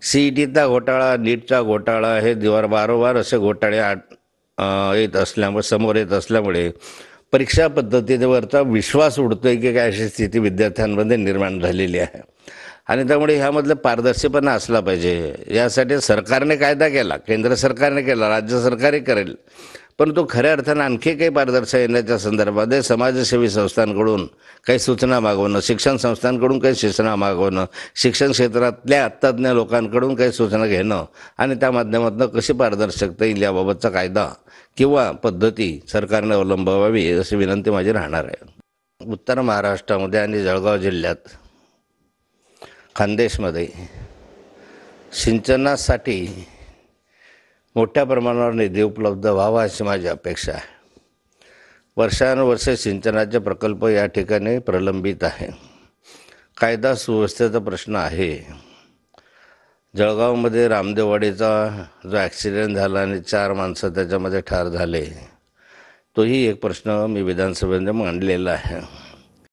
CETचा घोटाळा, नीटचा घोटाळा, हे वारंवार असे घोटाळे येत असल्यामुळे, समोर येत असल्यामुळे परीक्षा पद्धतीवरचा विश्वास उडतोय की काय, अशी स्थिती विद्यार्थ्यांमध्ये निर्माण झालेली आहे. आणि त्यामुळे ह्यामधलं पारदर्शीपणा असला पाहिजे. यासाठी सरकारने कायदा केला, केंद्र सरकारने केला, राज्य सरकारही करेल, परंतु खऱ्या अर्थानं आणखी काही पारदर्शकता येण्याच्या संदर्भात समाजसेवी संस्थांकडून काही सूचना मागवणं, शिक्षण संस्थांकडून काही सूचना मागवणं, शिक्षण क्षेत्रातल्या तज्ज्ञ लोकांकडून काही सूचना घेणं आणि त्या माध्यमातून कशी पारदर्शकता येईल याबाबतचा कायदा किंवा पद्धती सरकारने अवलंबावी अशी विनंती माझी राहणार आहे. उत्तर महाराष्ट्रामध्ये आणि जळगाव जिल्ह्यात खानदेशमध्ये सिंचनासाठी मोठ्या प्रमाणावर निधी उपलब्ध व्हावा अशी माझी अपेक्षा आहे. वर्षानुवर्षे सिंचनाचे प्रकल्प या ठिकाणी प्रलंबित आहे. कायदा सुव्यवस्थेचा प्रश्न आहे. जळगावमध्ये रामदेववाडीचा जो ॲक्सिडेंट झाला आणि 4 माणसं त्याच्यामध्ये ठार झाले, तोही एक प्रश्न मी विधानसभेमध्ये मांडलेला आहे.